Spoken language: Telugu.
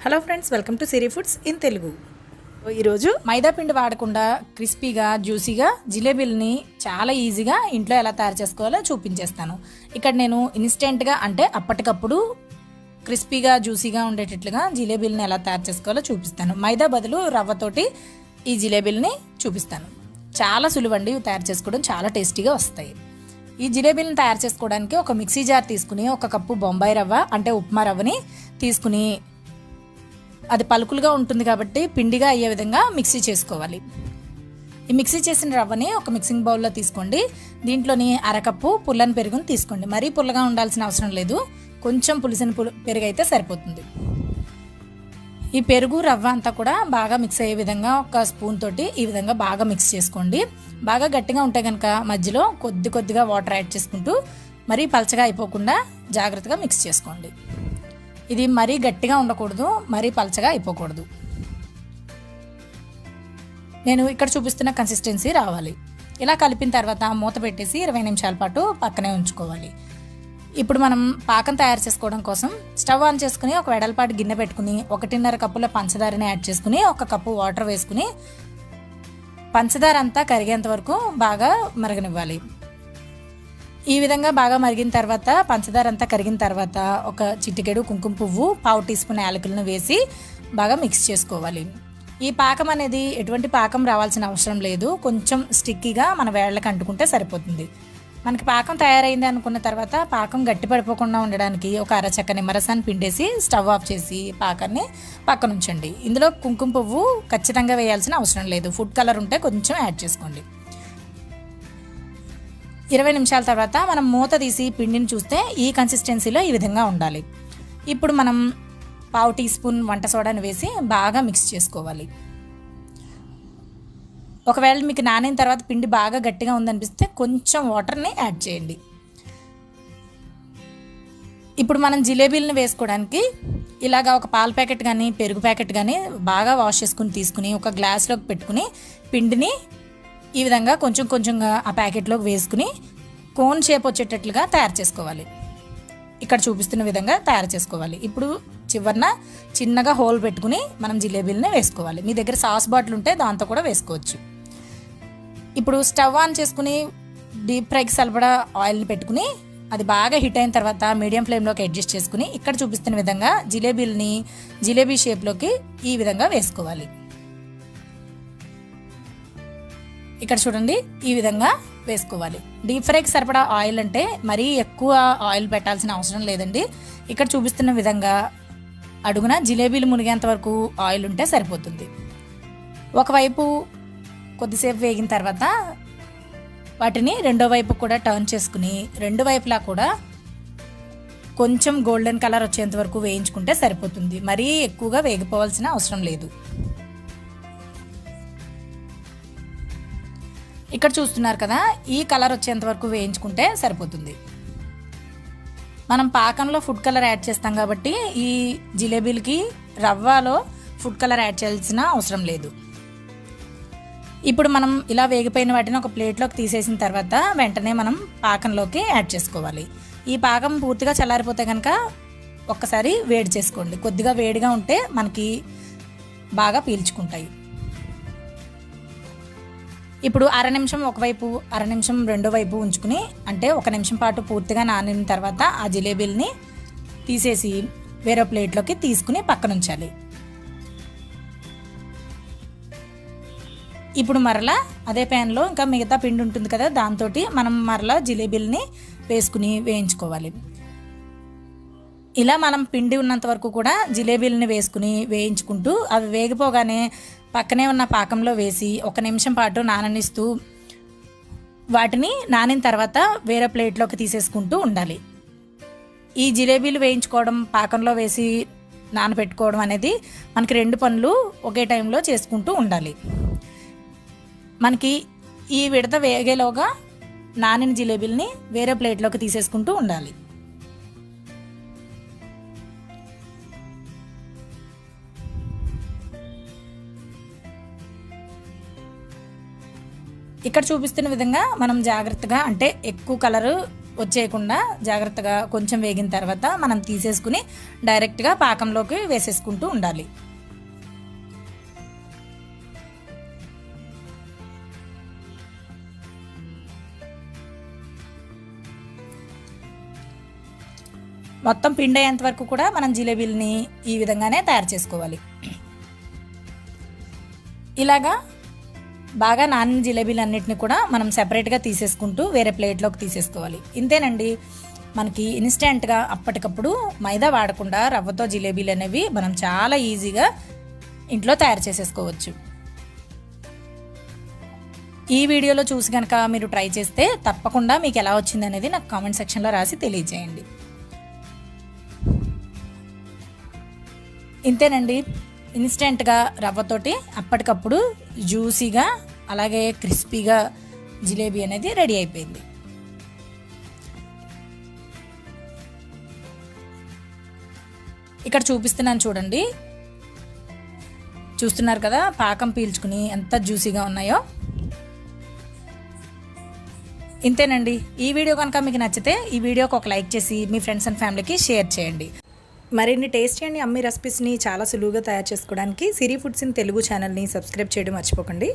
Hello friends, welcome to Siri foods in Telugu. ఈరోజు మైదా పిండి వాడకుండా క్రిస్పీగా జ్యూసీగా జిలేబీలని చాలా ఈజీగా ఇంట్లో ఎలా తయారు చేసుకోవాలో చూపించేస్తాను. ఇక్కడ నేను ఇన్స్టెంట్గా అంటే అప్పటికప్పుడు క్రిస్పీగా జ్యూసీగా ఉండేటట్లుగా జిలేబీలని ఎలా తయారు చేసుకోవాలో చూపిస్తాను. మైదా బదులు రవ్వతోటి ఈ జిలేబీలని చూపిస్తాను. చాలా సులువండి తయారు చేసుకోవడం, చాలా టేస్టీగా వస్తాయి. ఈ జిలేబీలను తయారు చేసుకోవడానికి ఒక మిక్సీ జార్ తీసుకుని ఒక కప్పు బొంబాయి రవ్వ అంటే ఉప్మా రవ్వని తీసుకుని అది పలుకులుగా ఉంటుంది కాబట్టి పిండిగా అయ్యే విధంగా మిక్సీ చేసుకోవాలి. ఈ మిక్సీ చేసిన రవ్వని ఒక మిక్సింగ్ బౌల్లో తీసుకోండి. దీంట్లోని అరకప్పు పుల్లని పెరుగుని తీసుకోండి. మరీ పుల్లగా ఉండాల్సిన అవసరం లేదు, కొంచెం పులిసిన పెరుగు అయితే సరిపోతుంది. ఈ పెరుగు రవ్వ అంతా కూడా బాగా మిక్స్ అయ్యే విధంగా ఒక స్పూన్ తోటి ఈ విధంగా బాగా మిక్స్ చేసుకోండి. బాగా గట్టిగా ఉంటే కనుక మధ్యలో కొద్దిగా వాటర్ యాడ్ చేసుకుంటూ మరీ పలచగా అయిపోకుండా జాగ్రత్తగా మిక్స్ చేసుకోండి. ఇది మరీ గట్టిగా ఉండకూడదు, మరీ పలచగా అయిపోకూడదు. నేను ఇక్కడ చూపిస్తున్న కన్సిస్టెన్సీ రావాలి. ఇలా కలిపిన తర్వాత మూత పెట్టేసి 20 నిమిషాల పాటు పక్కనే ఉంచుకోవాలి. ఇప్పుడు మనం పాకం తయారు చేసుకోవడం కోసం స్టవ్ ఆన్ చేసుకుని ఒక వెడల్పాటి గిన్నె పెట్టుకుని 1.5 కప్పుల పంచదారని యాడ్ చేసుకుని 1 కప్పు వాటర్ వేసుకుని పంచదార అంతా కరిగేంత వరకు బాగా మరగనివ్వాలి. ఈ విధంగా బాగా మరిగిన తర్వాత పంచదార అంతా కరిగిన తర్వాత ఒక చిటికెడు కుంకుమ పువ్వు, 1/2 టీ స్పూన్ యాలకులను వేసి బాగా మిక్స్ చేసుకోవాలి. ఈ పాకం అనేది ఎటువంటి పాకం రావాల్సిన అవసరం లేదు, కొంచెం స్టిక్కీగా మన వేళ్ళకి అంటుకుంటే సరిపోతుంది. మనకి పాకం తయారైంది అనుకున్న తర్వాత పాకం గట్టి పడిపోకుండా ఉండడానికి ఒక అరచక్క నిమ్మరసాన్ని పిండేసి స్టవ్ ఆఫ్ చేసి పాకాన్ని పక్కన ఉంచండి. ఇందులో కుంకుమ పువ్వు ఖచ్చితంగా వేయాల్సిన అవసరం లేదు, ఫుడ్ కలర్ ఉంటే కొంచెం యాడ్ చేసుకోండి. 20 నిమిషాల తర్వాత మనం మూత తీసి పిండిని చూస్తే ఈ కన్సిస్టెన్సీలో ఈ విధంగా ఉండాలి. ఇప్పుడు మనం 1/2 టీ స్పూన్ వంట సోడాని వేసి బాగా మిక్స్ చేసుకోవాలి. ఒకవేళ మీకు నానిన తర్వాత పిండి బాగా గట్టిగా ఉందనిపిస్తే కొంచెం వాటర్ని యాడ్ చేయండి. ఇప్పుడు మనం జిలేబీలను వేసుకోవడానికి ఇలాగా ఒక పాల ప్యాకెట్ కానీ పెరుగు ప్యాకెట్ కానీ బాగా వాష్ చేసుకుని తీసుకుని ఒక గ్లాస్లోకి పెట్టుకుని పిండిని ఈ విధంగా కొంచెంగా ఆ ప్యాకెట్లోకి వేసుకుని కోన్ షేప్ వచ్చేటట్లుగా తయారు చేసుకోవాలి. ఇక్కడ చూపిస్తున్న విధంగా తయారు చేసుకోవాలి. ఇప్పుడు చివరన చిన్నగా హోల్ పెట్టుకుని మనం జిలేబీలని వేసుకోవాలి. మీ దగ్గర సాస్ బాటిల్ ఉంటే దాంతో కూడా వేసుకోవచ్చు. ఇప్పుడు స్టవ్ ఆన్ చేసుకుని డీప్ ఫ్రైకి సరిపడా ఆయిల్ని పెట్టుకుని అది బాగా హిట్ అయిన తర్వాత మీడియం ఫ్లేమ్లోకి అడ్జస్ట్ చేసుకుని ఇక్కడ చూపిస్తున్న విధంగా జిలేబీలని జిలేబీ షేప్లోకి ఈ విధంగా వేసుకోవాలి. ఇక్కడ చూడండి, ఈ విధంగా వేసుకోవాలి. డీప్ ఫ్రైకి సరిపడా ఆయిల్ అంటే మరీ ఎక్కువ ఆయిల్ పెట్టాల్సిన అవసరం లేదండి. ఇక్కడ చూపిస్తున్న విధంగా అడుగున జిలేబీలు మునిగేంత వరకు ఆయిల్ ఉంటే సరిపోతుంది. ఒకవైపు కొద్దిసేపు వేగిన తర్వాత వాటిని రెండో వైపు కూడా టర్న్ చేసుకుని రెండు వైపులా కూడా కొంచెం గోల్డెన్ కలర్ వచ్చేంత వరకు వేయించుకుంటే సరిపోతుంది. మరీ ఎక్కువగా వేగిపోవాల్సిన అవసరం లేదు. ఇక్కడ చూస్తున్నారు కదా, ఈ కలర్ వచ్చేంత వరకు వేయించుకుంటే సరిపోతుంది. మనం పాకంలో ఫుడ్ కలర్ యాడ్ చేస్తాం కాబట్టి ఈ జిలేబీలకి రవ్వలో ఫుడ్ కలర్ యాడ్ చేయాల్సిన అవసరం లేదు. ఇప్పుడు మనం ఇలా వేగిపోయిన వాటిని ఒక ప్లేట్లోకి తీసేసిన తర్వాత వెంటనే మనం పాకంలోకి యాడ్ చేసుకోవాలి. ఈ పాకం పూర్తిగా చల్లారిపోతే కనుక ఒక్కసారి వేడి చేసుకోండి. కొద్దిగా వేడిగా ఉంటే మనకి బాగా పీల్చుకుంటాయి. ఇప్పుడు 1/2 నిమిషం ఒకవైపు 1/2 నిమిషం రెండో వైపు ఉంచుకుని అంటే 1 నిమిషం పాటు పూర్తిగా నానిన తర్వాత ఆ జిలేబీలని తీసేసి వేరే ప్లేట్లోకి తీసుకుని పక్కన ఉంచాలి. ఇప్పుడు మరలా అదే ప్యాన్లో ఇంకా మిగతా పిండి ఉంటుంది కదా, దాంతో మనం మరలా జిలేబీలని వేసుకుని వేయించుకోవాలి. ఇలా మనం పిండి ఉన్నంత వరకు కూడా జిలేబీలని వేసుకుని వేయించుకుంటూ అవి వేగిపోగానే పక్కనే ఉన్న పాకంలో వేసి 1 నిమిషం పాటు నాననిస్తూ వాటిని నానిన తర్వాత వేరే ప్లేట్లోకి తీసేసుకుంటూ ఉండాలి. ఈ జిలేబీలు వేయించుకోవడం, పాకంలో వేసి నానబెట్టుకోవడం అనేది మనకి 2 పనులు ఒకే టైంలో చేసుకుంటూ ఉండాలి. మనకి ఈ విడత వేగేలోగా నానిన జిలేబీలని వేరే ప్లేట్లోకి తీసేసుకుంటూ ఉండాలి. ఇక్కడ చూపిస్తున్న విధంగా మనం జాగ్రత్తగా అంటే ఎక్కువ కలరు వచ్చేయకుండా జాగ్రత్తగా కొంచెం వేగిన తర్వాత మనం తీసేసుకుని డైరెక్ట్గా పాకంలోకి వేసేసుకుంటూ ఉండాలి. మొత్తం పిండి అయ్యేంత వరకు కూడా మనం జిలేబీలని ఈ విధంగానే తయారు చేసుకోవాలి. ఇలాగా బాగా నానిన జిలేబీలు అన్నిటిని కూడా మనం సెపరేట్గా తీసేసుకుంటూ వేరే ప్లేట్లోకి తీసేసుకోవాలి. ఇంతేనండి, మనకి ఇన్స్టెంట్గా అప్పటికప్పుడు మైదా వాడకుండా రవ్వతో జిలేబీలు అనేవి మనం చాలా ఈజీగా ఇంట్లో తయారు చేసేసుకోవచ్చు. ఈ వీడియోలో చూసి కనుక మీరు ట్రై చేస్తే తప్పకుండా మీకు ఎలా వచ్చింది అనేది నాకు కామెంట్ సెక్షన్లో రాసి తెలియజేయండి. ఇంతేనండి, ఇన్స్టెంట్గా రవ్వతోటి అప్పటికప్పుడు జ్యూసీగా అలాగే క్రిస్పీగా జిలేబీ అనేది రెడీ అయిపోయింది. ఇక్కడ చూపిస్తున్నాను చూడండి, చూస్తున్నారు కదా పాకం పీల్చుకుని ఎంత జ్యూసీగా ఉన్నాయో. ఇంతేనండి, ఈ వీడియో కనుక మీకు నచ్చితే ఈ వీడియోకి ఒక లైక్ చేసి మీ ఫ్రెండ్స్ అండ్ ఫ్యామిలీకి షేర్ చేయండి. మరిన్ని టేస్టీ అండ్ అమ్మీ రెసిపీస్ని చాలా సులువుగా తయారు చేసుకోవడానికి సిరి ఫుడ్స్ ఇన్ తెలుగు ఛానల్ని సబ్స్క్రైబ్ చేయడం మర్చిపోకండి.